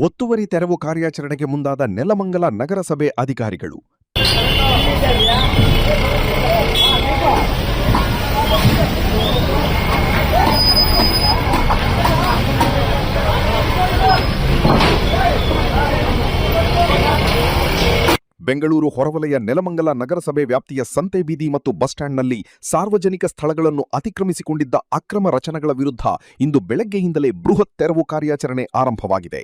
ಒತ್ತುವರಿ ತೆರವು ಕಾರ್ಯಾಚರಣೆಗೆ ಮುಂದಾದ ನೆಲಮಂಗಲ ನಗರಸಭೆ ಅಧಿಕಾರಿಗಳು. ಬೆಂಗಳೂರು ಹೊರವಲಯ ನೆಲಮಂಗಲ ನಗರಸಭೆ ವ್ಯಾಪ್ತಿಯ ಸಂತೆ ಬೀದಿ ಮತ್ತು ಬಸ್ ಸ್ಟ್ಯಾಂಡ್ನಲ್ಲಿ ಸಾರ್ವಜನಿಕ ಸ್ಥಳಗಳನ್ನು ಅತಿಕ್ರಮಿಸಿಕೊಂಡಿದ್ದ ಅಕ್ರಮ ರಚನೆಗಳ ವಿರುದ್ಧ ಇಂದು ಬೆಳಗ್ಗೆಯಿಂದಲೇ ಬೃಹತ್ ತೆರವು ಕಾರ್ಯಾಚರಣೆ ಆರಂಭವಾಗಿದೆ.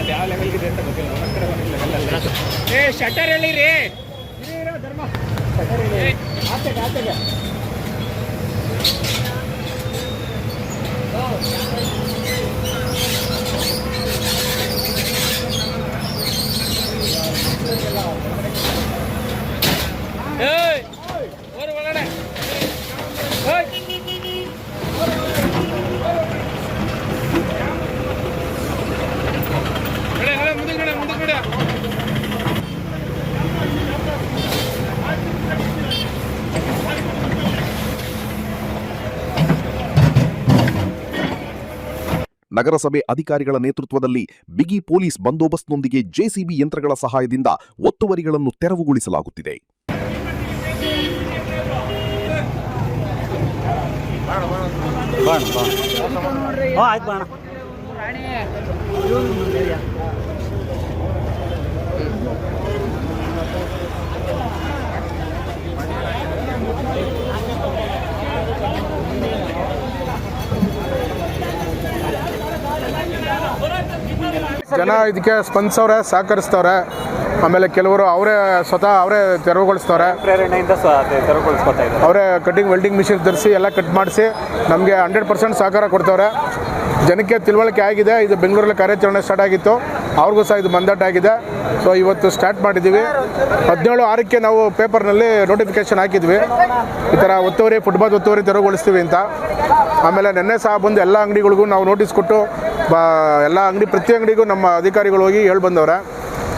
ಯಾವ ಲೆವೆಲ್ಗಿದೆ ಅಂತ ಗೊತ್ತಿಲ್ಲ. ನಮ್ಮ ಕಡೆ ಬಂದಿಲ್ಲ. ಶಟರ್ ಹೇಳಿರಿ ಧರ್ಮ ಶಟರ್ ಹೇಳಿ ಆಚೆಗೆ ಒಳಗಡೆ ನಗರಸಭೆ ಅಧಿಕಾರಿಗಳ ನೇತೃತ್ವದಲ್ಲಿ ಬಿಗಿ ಪೊಲೀಸ್ ಬಂದೋಬಸ್ತ್ನೊಂದಿಗೆ ಜೆಸಿಬಿ ಯಂತ್ರಗಳ ಸಹಾಯದಿಂದ ಒತ್ತುವರಿಗಳನ್ನು ತೆರವುಗೊಳಿಸಲಾಗುತ್ತಿದೆ. ಜನ ಇದಕ್ಕೆ ಸ್ಪಂದಿಸವ್ರೆ, ಸಹಕರಿಸ್ತವ್ರೆ. ಆಮೇಲೆ ಕೆಲವರು ಸ್ವತಃ ಅವರೇ ತೆರವುಗೊಳಿಸ್ತವ್ರೆ. ಪ್ರೇರಣೆಯಿಂದ ತೆರವುಗೊಳಿಸ್ಕೊತಾ ಇದ್ದಾರೆ. ಅವರೇ ಕಟಿಂಗ್ ವೆಲ್ಡಿಂಗ್ ಮಿಷಿನ್ ತರಿಸಿ ಎಲ್ಲ ಕಟ್ ಮಾಡಿಸಿ ನಮಗೆ 100% ಸಹಕಾರ ಕೊಡ್ತವ್ರೆ. ಜನಕ್ಕೆ ತಿಳುವಳಿಕೆ ಆಗಿದೆ. ಇದು ಬೆಂಗಳೂರಲ್ಲಿ ಕಾರ್ಯಾಚರಣೆ ಸ್ಟಾರ್ಟ್ ಆಗಿತ್ತು, ಅವ್ರಿಗೂ ಸಹ ಇದು ಮಂದಾಟ ಆಗಿದೆ. ಸೊ ಇವತ್ತು ಸ್ಟಾರ್ಟ್ ಮಾಡಿದ್ದೀವಿ. 17/6ಕ್ಕೆ ನಾವು ಪೇಪರ್ನಲ್ಲಿ ನೋಟಿಫಿಕೇಶನ್ ಹಾಕಿದ್ವಿ, ಈ ಥರ ಫುಟ್ಪಾತ್ ಒತ್ತುವರಿ ತೆರವುಗೊಳಿಸ್ತೀವಿ ಅಂತ. ಆಮೇಲೆ ನಿನ್ನೆ ಸಹ ಬಂದು ಎಲ್ಲ ಅಂಗಡಿಗಳಿಗೂ ನಾವು ನೋಟಿಸ್ ಕೊಟ್ಟು ಎಲ್ಲ ಪ್ರತಿ ಅಂಗಡಿಗೂ ನಮ್ಮ ಅಧಿಕಾರಿಗಳು ಹೋಗಿ ಹೇಳಿ ಬಂದವ್ರೆ.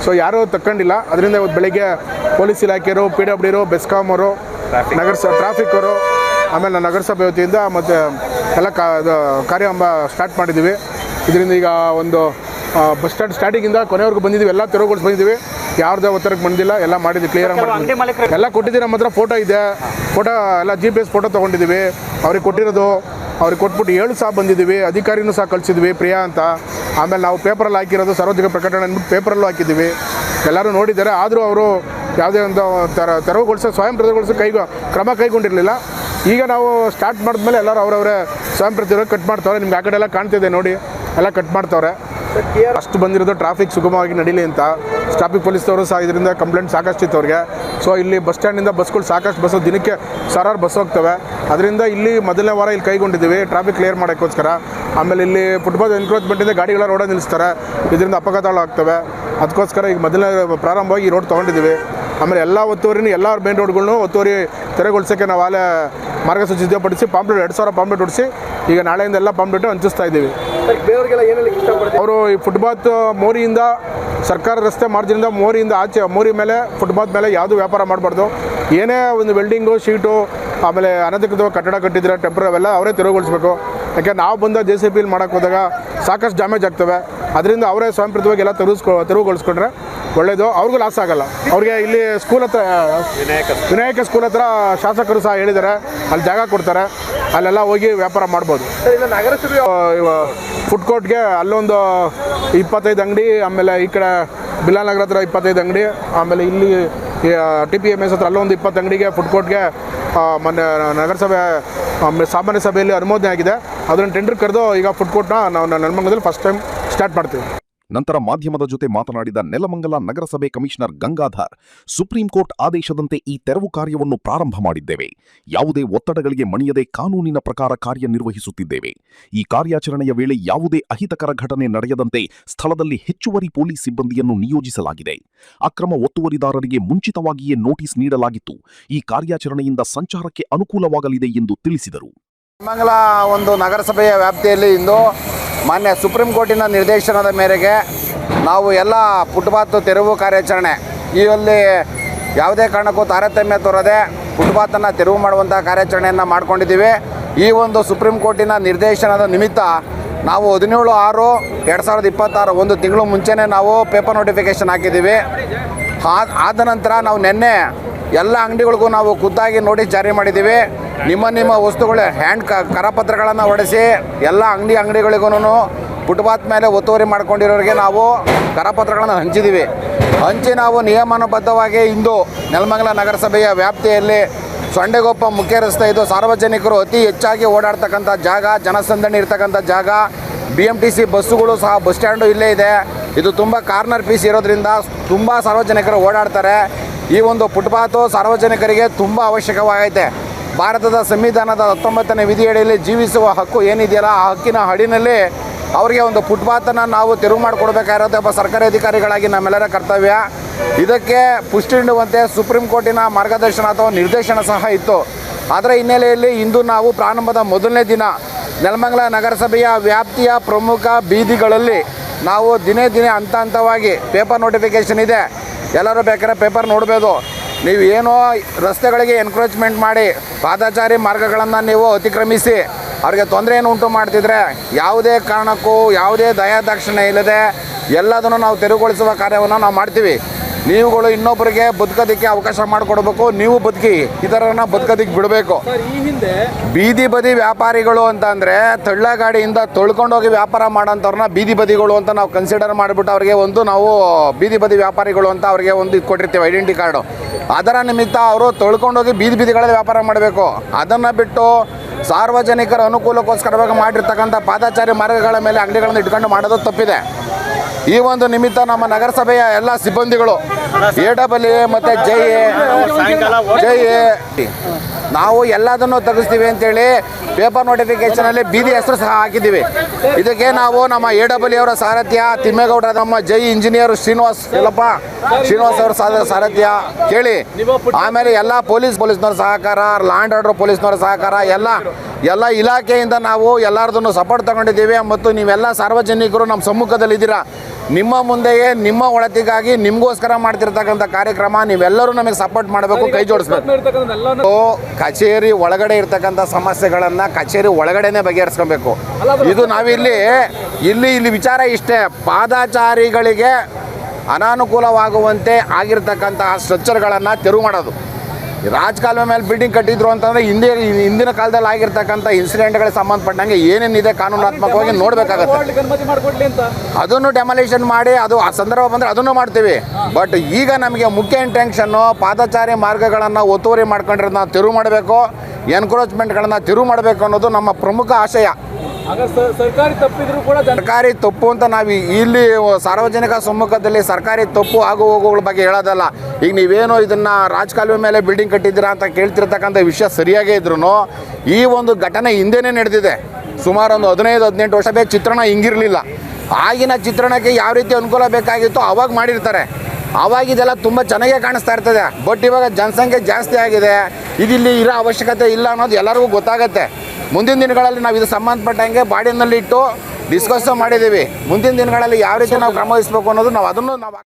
ಸೊ ಯಾರೂ ತಕ್ಕೊಂಡಿಲ್ಲ. ಅದರಿಂದ ಇವತ್ತು ಬೆಳಗ್ಗೆ ಪೊಲೀಸ್ ಇಲಾಖೆಯವರು, PWD, ಬೆಸ್ಕಾಮ್ ಅವರು, ಟ್ರಾಫಿಕ್ ಅವರು, ಆಮೇಲೆ ನಗರಸಭೆ ವತಿಯಿಂದ ಮತ್ತು ಎಲ್ಲ ಕಾರ್ಯಾಂಬ ಸ್ಟಾರ್ಟ್ ಮಾಡಿದ್ದೀವಿ. ಇದರಿಂದ ಈಗ ಒಂದು ಬಸ್ ಸ್ಟ್ಯಾಂಡ್ ಸ್ಟಾರ್ಟಿಂಗಿಂದ ಕೊನೆವರೆಗೂ ಬಂದಿದ್ದೀವಿ. ಎಲ್ಲ ತೆರವುಗೊಳಿಸಿ ಬಂದಿದ್ದೀವಿ. ಯಾರ್ದೇ ಒತ್ತಡಕ್ಕೆ ಬಂದಿಲ್ಲ, ಎಲ್ಲ ಮಾಡಿದ್ವಿ, ಕ್ಲಿಯರಾಗಿ ಮಾಡಿದ್ವಿ. ಎಲ್ಲ ಕೊಟ್ಟಿದ್ದೀವಿ. ನಮ್ಮ ಹತ್ರ ಫೋಟೋ ಇದೆ. ಫೋಟೋ ಎಲ್ಲ GPS ಫೋಟೋ ತೊಗೊಂಡಿದ್ದೀವಿ. ಅವ್ರಿಗೆ ಕೊಟ್ಟಿರೋದು ಅವ್ರಿಗೆ ಕೊಟ್ಬಿಟ್ಟು 7 ಸಹ ಬಂದಿದ್ದೀವಿ. ಅಧಿಕಾರಿನೂ ಸಹ ಕಳಿಸಿದ್ವಿ, ಪ್ರಿಯಾ ಅಂತ. ಆಮೇಲೆ ನಾವು ಪೇಪರಲ್ಲಿ ಹಾಕಿರೋದು ಸಾರ್ವಜನಿಕ ಪ್ರಕಟಣೆ ಅಂದ್ಬಿಟ್ಟು ಪೇಪರಲ್ಲೂ ಹಾಕಿದ್ದೀವಿ. ಎಲ್ಲರೂ ನೋಡಿದ್ದಾರೆ. ಆದರೂ ಅವರು ಯಾವುದೇ ಒಂದು ತೆರವುಗೊಳಿಸೋ ಸ್ವಯಂ ಪ್ರೇರಿತಗೊಳಿಸೋ ಕ್ರಮ ಕೈಗೊಂಡಿರಲಿಲ್ಲ. ಈಗ ನಾವು ಸ್ಟಾರ್ಟ್ ಮಾಡಿದ್ಮೇಲೆ ಎಲ್ಲರೂ ಅವರವರೇ ಸ್ವಯಂ ಪ್ರೇರಿತವಾಗಿ ಕಟ್ ಮಾಡ್ತವ್ರೆ. ನಿಮ್ಗೆ ಆ ಕಡೆ ಎಲ್ಲ ಕಾಣ್ತಿದೆ ನೋಡಿ, ಎಲ್ಲ ಕಟ್ ಮಾಡ್ತವ್ರೆ. ಅಷ್ಟು ಬಂದಿರೋದು ಟ್ರಾಫಿಕ್ ಸುಗಮವಾಗಿ ನಡೀಲಿ ಅಂತ. ಟ್ರಾಫಿಕ್ ಪೊಲೀಸ್ನವರು ಸಹ ಇದರಿಂದ ಕಂಪ್ಲೇಂಟ್ ಸಾಕಷ್ಟು ಇತ್ತು ಅವ್ರಿಗೆ. ಸೊ ಇಲ್ಲಿ ಬಸ್ ಸ್ಟ್ಯಾಂಡಿಂದ ಬಸ್ಗಳು ಸಾಕಷ್ಟು ಬಸ್ಸು ದಿನಕ್ಕೆ 1000 ಬಸ್ ಹೋಗ್ತವೆ. ಅದರಿಂದ ಇಲ್ಲಿ ಮೊದಲನೇ ವಾರ ಇಲ್ಲಿ ಕೈಗೊಂಡಿದ್ದೀವಿ ಟ್ರಾಫಿಕ್ ಕ್ಲಿಯರ್ ಮಾಡೋಕ್ಕೋಸ್ಕರ. ಆಮೇಲೆ ಇಲ್ಲಿ ಫುಟ್ಪಾತ್ ಎನ್ಕ್ರೋಚ್ಮೆಂಟಿಂದ ಗಾಡಿಗಳ ರೋಡಲ್ಲಿ ನಿಲ್ಲಿಸ್ತಾರೆ, ಇದರಿಂದ ಅಪಘಾತಗಳು ಆಗ್ತವೆ. ಅದಕ್ಕೋಸ್ಕರ ಈಗ ಮೊದಲನೇ ಪ್ರಾರಂಭವಾಗಿ ಈ ರೋಡ್ ತೊಗೊಂಡಿದ್ದೀವಿ. ಆಮೇಲೆ ಎಲ್ಲ ಒತ್ತುವರಿನೂ ಎಲ್ಲ ಮೇನ್ ರೋಡ್ಗಳನ್ನೂ ಒತ್ತುವರಿ ತೆರವುಗೊಳಿಸೋಕ್ಕೆ ನಾವು ಅಲ್ಲೇ ಮಾರ್ಗಸೂಚಿ ಸಿದ್ಧಪಡಿಸಿ ಪಾಂಪ್ಲೆಟ್ 2000 ಪಾಂಪ್ಲೆಟ್ ಹೊಡಿಸಿ ಈಗ ನಾಳೆಯಿಂದ ಎಲ್ಲ ಪಾಂಪ್ಲೆಟ್ ಹಂಚಿಸ್ತಾ ಇದ್ದೀವಿ. ಅವರು ಈ ಫುಟ್ಪಾತ್ ಮೋರಿಯಿಂದ ಸರ್ಕಾರ ರಸ್ತೆ ಮಾರ್ಜಿನಿಂದ ಮೋರಿಯಿಂದ ಆಚೆ, ಮೋರಿ ಮೇಲೆ ಫುಟ್ಪಾತ್ ಮೇಲೆ ಯಾವುದೂ ವ್ಯಾಪಾರ ಮಾಡಬಾರ್ದು. ಏನೇ ಒಂದು ವೆಲ್ಡಿಂಗು, ಶೀಟು, ಆಮೇಲೆ ಅನಧಿಕೃತ ಕಟ್ಟಡ ಕಟ್ಟಿದ್ರೆ ಟೆಂಪರ್ ಅವೆಲ್ಲ ಅವರೇ ತೆರವುಗೊಳಿಸಬೇಕು. ಯಾಕೆ ನಾವು ಬಂದ JCB ಮಾಡೋಕ್ಕೆ ಹೋದಾಗ ಸಾಕಷ್ಟು ಡ್ಯಾಮೇಜ್ ಆಗ್ತವೆ. ಅದರಿಂದ ಅವರೇ ಸ್ವಯಂ ಪ್ರೇರಿತವಾಗಿ ಎಲ್ಲ ತೆರವುಗೊಳಿಸ್ಕೊಂಡ್ರೆ ಒಳ್ಳೆಯದು, ಅವ್ರಿಗೂ ಲಾಸ್ ಆಗಲ್ಲ. ಅವ್ರಿಗೆ ಇಲ್ಲಿ ಸ್ಕೂಲ್ ಹತ್ರ ವಿನಾಯಕ ಸ್ಕೂಲ್ ಹತ್ರ ಶಾಸಕರು ಸಹ ಹೇಳಿದ್ದಾರೆ, ಅಲ್ಲಿ ಜಾಗ ಕೊಡ್ತಾರೆ. ಅಲ್ಲೆಲ್ಲ ಹೋಗಿ ವ್ಯಾಪಾರ ಮಾಡ್ಬೋದು. ನಗರಸಭೆ ಫುಡ್ ಕೋರ್ಟ್ಗೆ ಅಲ್ಲೊಂದು 25 ಅಂಗಡಿ, ಆಮೇಲೆ ಈ ಕಡೆ ಬಿಲಾಲ್ ನಗರ ಹತ್ರ 25 ಅಂಗಡಿ, ಆಮೇಲೆ ಇಲ್ಲಿ TPMS ಹತ್ರ ಅಲ್ಲೊಂದು 20 ಅಂಗಡಿಗೆ ಫುಡ್ ಕೋರ್ಟ್ಗೆ ಮೊನ್ನೆ ನಗರಸಭೆ ಸಾಮಾನ್ಯ ಸಭೆಯಲ್ಲಿ ಅನುಮೋದನೆ ಆಗಿದೆ. ಅದನ್ನು ಟೆಂಡರ್ ಕರೆದು ಈಗ ಫುಡ್ ಕೋರ್ಟ್ನ ನಾವು ನೆಲಮಂಗಲದಲ್ಲಿ ಫಸ್ಟ್ ಟೈಮ್ ಸ್ಟಾರ್ಟ್ ಮಾಡ್ತೀವಿ. ನಂತರ ಮಾಧ್ಯಮದ ಜೊತೆ ಮಾತನಾಡಿದ ನೆಲಮಂಗಲ ನಗರಸಭೆ ಕಮಿಷನರ್ ಗಂಗಾಧರ್, ಸುಪ್ರೀಂ ಕೋರ್ಟ್ ಆದೇಶದಂತೆ ಈ ತೆರವು ಕಾರ್ಯವನ್ನು ಪ್ರಾರಂಭ ಮಾಡಿದ್ದೇವೆ. ಯಾವುದೇ ಒತ್ತಡಗಳಿಗೆ ಮಣಿಯದೆ ಕಾನೂನಿನ ಪ್ರಕಾರ ಕಾರ್ಯನಿರ್ವಹಿಸುತ್ತಿದ್ದೇವೆ. ಈ ಕಾರ್ಯಾಚರಣೆಯ ವೇಳೆ ಯಾವುದೇ ಅಹಿತಕರ ಘಟನೆ ನಡೆಯದಂತೆ ಸ್ಥಳದಲ್ಲಿ ಹೆಚ್ಚುವರಿ ಪೊಲೀಸ್ ಸಿಬ್ಬಂದಿಯನ್ನು ನಿಯೋಜಿಸಲಾಗಿದೆ. ಅಕ್ರಮ ಒತ್ತುವರಿದಾರರಿಗೆ ಮುಂಚಿತವಾಗಿಯೇ ನೋಟಿಸ್ ನೀಡಲಾಗಿತ್ತು. ಈ ಕಾರ್ಯಾಚರಣೆಯಿಂದ ಸಂಚಾರಕ್ಕೆ ಅನುಕೂಲವಾಗಲಿದೆ ಎಂದು ತಿಳಿಸಿದರು. ನೆಲಮಂಗಲ ಒಂದು ನಗರಸಭೆಯ ವ್ಯಾಪ್ತಿಯಲ್ಲಿ ಇಂದು ಮಾನ್ಯ ಸುಪ್ರೀಂ ಕೋರ್ಟಿನ ನಿರ್ದೇಶನದ ಮೇರೆಗೆ ನಾವು ಎಲ್ಲ ಫುಟ್ಪಾತ್ ತೆರವು ಕಾರ್ಯಾಚರಣೆ ಇಲ್ಲಿ ಯಾವುದೇ ಕಾರಣಕ್ಕೂ ತಾರತಮ್ಯ ತೋರದೆ ಫುಟ್ಪಾತನ್ನು ತೆರವು ಮಾಡುವಂಥ ಕಾರ್ಯಾಚರಣೆಯನ್ನು ಮಾಡ್ಕೊಂಡಿದ್ದೀವಿ. ಈ ಒಂದು ಸುಪ್ರೀಂ ಕೋರ್ಟಿನ ನಿರ್ದೇಶನದ ನಿಮಿತ್ತ ನಾವು 17/6/2026 ಒಂದು ತಿಂಗಳು ಮುಂಚೆನೇ ನಾವು ಪೇಪರ್ ನೋಟಿಫಿಕೇಷನ್ ಹಾಕಿದ್ದೀವಿ. ಆದ ನಂತರ ನಾವು ನಿನ್ನೆ ಎಲ್ಲ ಅಂಗಡಿಗಳಿಗೂ ನಾವು ಖುದ್ದಾಗಿ ನೋಟಿಸ್ ಜಾರಿ ಮಾಡಿದ್ದೀವಿ. ನಿಮ್ಮ ವಸ್ತುಗಳ ಕರಪತ್ರಗಳನ್ನು ಹೊಡೆಸಿ ಎಲ್ಲ ಅಂಗಡಿಗಳಿಗೂ ಫುಟ್ಪಾತ್ ಮೇಲೆ ಒತ್ತುವರಿ ಮಾಡ್ಕೊಂಡಿರೋರಿಗೆ ನಾವು ಕರಪತ್ರಗಳನ್ನು ಹಂಚಿ ನಾವು ನಿಯಮಾನುಬದ್ಧವಾಗಿ ಇಂದು ನೆಲಮಂಗಲ ನಗರಸಭೆಯ ವ್ಯಾಪ್ತಿಯಲ್ಲಿ ಸೊಂಡೆಗೊಪ್ಪ ಮುಖ್ಯ ರಸ್ತೆ, ಇದು ಸಾರ್ವಜನಿಕರು ಅತಿ ಹೆಚ್ಚಾಗಿ ಓಡಾಡ್ತಕ್ಕಂಥ ಜಾಗ, ಜನಸಂದಣಿ ಇರ್ತಕ್ಕಂಥ ಜಾಗ. BMTC ಬಸ್ಸುಗಳು ಸಹ ಬಸ್ ಸ್ಟ್ಯಾಂಡು ಇಲ್ಲೇ ಇದೆ. ಇದು ತುಂಬ ಕಾರ್ನರ್ ಪೀಸ್ ಇರೋದ್ರಿಂದ ತುಂಬ ಸಾರ್ವಜನಿಕರು ಓಡಾಡ್ತಾರೆ. ಈ ಒಂದು ಫುಟ್ಪಾತು ಸಾರ್ವಜನಿಕರಿಗೆ ತುಂಬ ಅವಶ್ಯಕವಾಗೈತೆ. ಭಾರತದ ಸಂವಿಧಾನದ 19ನೇ ವಿಧಿಯಡಿಯಲ್ಲಿ ಜೀವಿಸುವ ಹಕ್ಕು ಏನಿದೆಯಲ್ಲ, ಆ ಹಕ್ಕಿನ ಅಡಿನಲ್ಲಿ ಅವರಿಗೆ ಒಂದು ಫುಟ್ಪಾತನ್ನು ನಾವು ತೆರವು ಮಾಡಿಕೊಡ್ಬೇಕಾಗಿರೋದು ಒಬ್ಬ ಸರ್ಕಾರಿ ಅಧಿಕಾರಿಗಳಾಗಿ ನಮ್ಮೆಲ್ಲರ ಕರ್ತವ್ಯ. ಇದಕ್ಕೆ ಪುಷ್ಟಿ ನೀಡುವಂತೆ ಸುಪ್ರೀಂ ಕೋರ್ಟಿನ ಮಾರ್ಗದರ್ಶನ ಅಥವಾ ನಿರ್ದೇಶನ ಸಹ ಇತ್ತು. ಅದರ ಹಿನ್ನೆಲೆಯಲ್ಲಿ ಇಂದು ನಾವು ಪ್ರಾರಂಭದ ಮೊದಲನೇ ದಿನ ನೆಲಮಂಗಲ ನಗರಸಭೆಯ ವ್ಯಾಪ್ತಿಯ ಪ್ರಮುಖ ಬೀದಿಗಳಲ್ಲಿ ನಾವು ದಿನೇ ಹಂತವಾಗಿ ಪೇಪರ್ ನೋಟಿಫಿಕೇಷನ್ ಇದೆ. ಎಲ್ಲರೂ ಬೇಕಾದ್ರೆ ಪೇಪರ್ ನೋಡ್ಬೋದು. ನೀವು ಏನೋ ರಸ್ತೆಗಳಿಗೆ ಎನ್ಕ್ರೋಚ್ಮೆಂಟ್ ಮಾಡಿ ಪಾದಚಾರಿ ಮಾರ್ಗಗಳನ್ನು ನೀವು ಅತಿಕ್ರಮಿಸಿ ಅವ್ರಿಗೆ ತೊಂದರೆಯನ್ನು ಉಂಟು ಮಾಡ್ತಿದ್ರೆ ಯಾವುದೇ ಕಾರಣಕ್ಕೂ ಯಾವುದೇ ದಯಾದಾಕ್ಷಿಣ್ಯ ಇಲ್ಲದೆ ಎಲ್ಲದನ್ನು ನಾವು ತೆರವುಗೊಳಿಸುವ ಕಾರ್ಯವನ್ನು ನಾವು ಮಾಡ್ತೀವಿ. ನೀವುಗಳು ಇನ್ನೊಬ್ಬರಿಗೆ ಬದುಕೋದಕ್ಕೆ ಅವಕಾಶ ಮಾಡಿಕೊಡ್ಬೇಕು, ನೀವು ಬದುಕಿ ಇತರರನ್ನ ಬದುಕೋದಕ್ಕೆ ಬಿಡಬೇಕು. ಬೀದಿ ಬದಿ ವ್ಯಾಪಾರಿಗಳು ಅಂತಂದರೆ ತಳ್ಳಗಾಡಿಯಿಂದ ತೊಳ್ಕೊಂಡೋಗಿ ವ್ಯಾಪಾರ ಮಾಡೋಂಥವ್ರನ್ನ ಬೀದಿ ಬದಿಗಳು ಅಂತ ನಾವು ಕನ್ಸಿಡರ್ ಮಾಡಿಬಿಟ್ಟು ಅವ್ರಿಗೆ ಒಂದು ನಾವು ಬೀದಿ ಬದಿ ವ್ಯಾಪಾರಿಗಳು ಅಂತ ಅವ್ರಿಗೆ ಒಂದು ಇದು ಕೊಟ್ಟಿರ್ತೀವಿ, ಐಡೆಂಟಿ ಕಾರ್ಡು. ಅದರ ನಿಮಿತ್ತ ಅವರು ತೊಳ್ಕೊಂಡೋಗಿ ಬೀದಿಗಳಲ್ಲಿ ವ್ಯಾಪಾರ ಮಾಡಬೇಕು. ಅದನ್ನು ಬಿಟ್ಟು ಸಾರ್ವಜನಿಕರ ಅನುಕೂಲಕ್ಕೋಸ್ಕರವಾಗಿ ಮಾಡಿರ್ತಕ್ಕಂಥ ಪಾದಚಾರಿ ಮಾರ್ಗಗಳ ಮೇಲೆ ಅಂಗಡಿಗಳನ್ನು ಇಟ್ಕೊಂಡು ಮಾಡೋದು ತಪ್ಪಿದೆ. ಈ ಒಂದು ನಿಮಿತ್ತ ನಮ್ಮ ನಗರಸಭೆಯ ಎಲ್ಲ ಸಿಬ್ಬಂದಿಗಳು AAA ಮತ್ತು JA ನಾವು ಎಲ್ಲದನ್ನು ತೆಗೆಸ್ತೀವಿ ಅಂತೇಳಿ ಪೇಪರ್ ನೋಟಿಫಿಕೇಷನಲ್ಲಿ ಬೀದಿ ಹೆಸರು ಸಹ ಹಾಕಿದ್ದೀವಿ. ಇದಕ್ಕೆ ನಾವು ನಮ್ಮ AAA ಅವರ ಸಾರಥ್ಯ, ತಿಮ್ಮೇಗೌಡರ ನಮ್ಮ ಇಂಜಿನಿಯರ್ ಶ್ರೀನಿವಾಸ್ ಅವರ ಸಾರಥ್ಯ ಕೇಳಿ, ಆಮೇಲೆ ಎಲ್ಲ ಪೊಲೀಸ್ನವ್ರ ಸಹಕಾರ, ಲಾ ಆ್ಯಂಡ್ ಆರ್ಡರ್ ಪೊಲೀಸ್ನವ್ರ ಸಹಕಾರ, ಎಲ್ಲ ಇಲಾಖೆಯಿಂದ ನಾವು ಎಲ್ಲರದನ್ನು ಸಪೋರ್ಟ್ ತಗೊಂಡಿದ್ದೀವಿ. ಮತ್ತು ನೀವೆಲ್ಲ ಸಾರ್ವಜನಿಕರು ನಮ್ಮ ಸಮ್ಮುಖದಲ್ಲಿದ್ದೀರಾ. ನಿಮ್ಮ ಮುಂದೆಯೇ ನಿಮ್ಮ ಒಳತಿಗಾಗಿ ನಿಮಗೋಸ್ಕರ ಮಾಡ್ತಿರ್ತಕ್ಕಂಥ ಕಾರ್ಯಕ್ರಮ, ನೀವೆಲ್ಲರೂ ನಮಗೆ ಸಪೋರ್ಟ್ ಮಾಡಬೇಕು, ಕೈ ಜೋಡಿಸ್ಬೇಕು. ಕಚೇರಿ ಒಳಗಡೆ ಇರ್ತಕ್ಕಂಥ ಸಮಸ್ಯೆಗಳನ್ನು ಕಚೇರಿ ಒಳಗಡೆನೆ ಬಗೆಹರಿಸ್ಕೊಬೇಕು. ಇದು ನಾವಿಲ್ಲಿ ವಿಚಾರ ಇಷ್ಟೇ, ಪಾದಚಾರಿಗಳಿಗೆ ಅನಾನುಕೂಲವಾಗುವಂತೆ ಆಗಿರ್ತಕ್ಕಂತಹ ಸ್ಟ್ರಕ್ಚರ್ಗಳನ್ನು ತೆರವು ಮಾಡೋದು. ರಾಜಕಾಲುವೆ ಮೇಲೆ ಬಿಲ್ಡಿಂಗ್ ಕಟ್ಟಿದ್ರು ಅಂತಂದರೆ ಹಿಂದಿನ ಕಾಲದಲ್ಲಿ ಆಗಿರ್ತಕ್ಕಂಥ ಇನ್ಸಿಡೆಂಟ್ಗಳಿಗೆ ಸಂಬಂಧಪಟ್ಟಂಗೆ ಏನೇನಿದೆ ಕಾನೂನಾತ್ಮಕವಾಗಿ ನೋಡಬೇಕಾಗತ್ತೆ. ಅದನ್ನು ಡೆಮಾಲಿಷನ್ ಮಾಡಿ ಅದು ಆ ಸಂದರ್ಭ ಬಂದರೆ ಅದನ್ನು ಮಾಡ್ತೀವಿ. ಬಟ್ ಈಗ ನಮಗೆ ಮುಖ್ಯ ಇಂಟೆನ್ಷನ್ನು ಪಾದಚಾರಿ ಮಾರ್ಗಗಳನ್ನು ಒತ್ತುವರಿ ಮಾಡ್ಕೊಂಡಿರೋದನ್ನ ತೆರವು ಮಾಡಬೇಕು, ಎನ್ಕ್ರೋಚ್ಮೆಂಟ್ಗಳನ್ನು ತೆರವು ಮಾಡಬೇಕು ಅನ್ನೋದು ನಮ್ಮ ಪ್ರಮುಖ ಆಶಯ. ಸರ್ಕಾರಿ ತಪ್ಪು ಅಂತ ನಾವು ಇಲ್ಲಿ ಸಾರ್ವಜನಿಕ ಸಮ್ಮುಖದಲ್ಲಿ ಸರ್ಕಾರಿ ತಪ್ಪು ಆಗು ಹೋಗುಗಳ ಬಗ್ಗೆ ಹೇಳೋದಲ್ಲ. ಈಗ ನೀವೇನೋ ಇದನ್ನು ರಾಜಕಾಲುವೆ ಮೇಲೆ ಬಿಲ್ಡಿಂಗ್ ಕಟ್ಟಿದ್ದೀರಾ ಅಂತ ಕೇಳ್ತಿರ್ತಕ್ಕಂಥ ವಿಷಯ ಸರಿಯಾಗೇ ಇದ್ರೂ ಈ ಒಂದು ಘಟನೆ ಹಿಂದೆನೇ ನಡೆದಿದೆ. ಸುಮಾರು ಒಂದು 15-18 ವರ್ಷದ ಚಿತ್ರಣ ಹಿಂಗಿರಲಿಲ್ಲ. ಆಗಿನ ಚಿತ್ರಣಕ್ಕೆ ಯಾವ ರೀತಿ ಅನುಕೂಲ ಬೇಕಾಗಿತ್ತು ಅವಾಗ ಮಾಡಿರ್ತಾರೆ. ಆವಾಗ ಇದೆಲ್ಲ ತುಂಬ ಚೆನ್ನಾಗೇ ಕಾಣಿಸ್ತಾ ಇರ್ತದೆ. ಬಟ್ ಇವಾಗ ಜನಸಂಖ್ಯೆ ಜಾಸ್ತಿ ಆಗಿದೆ, ಇದಿಲ್ಲಿ ಇರೋ ಅವಶ್ಯಕತೆ ಇಲ್ಲ ಅನ್ನೋದು ಎಲ್ಲರಿಗೂ ಗೊತ್ತಾಗುತ್ತೆ. ಮುಂದಿನ ದಿನಗಳಲ್ಲಿ ನಾವು ಇದು ಸಂಬಂಧಪಟ್ಟಂಗೆ ಬಾಡಿನಲ್ಲಿ ಇಟ್ಟು ಡಿಸ್ಕಸ್ ಮಾಡಿದ್ದೀವಿ. ಮುಂದಿನ ದಿನಗಳಲ್ಲಿ ಯಾವ ರೀತಿ ನಾವು ಕ್ರಮ ವಹಿಸಬೇಕು ಅನ್ನೋದು ನಾವು ಅದನ್ನು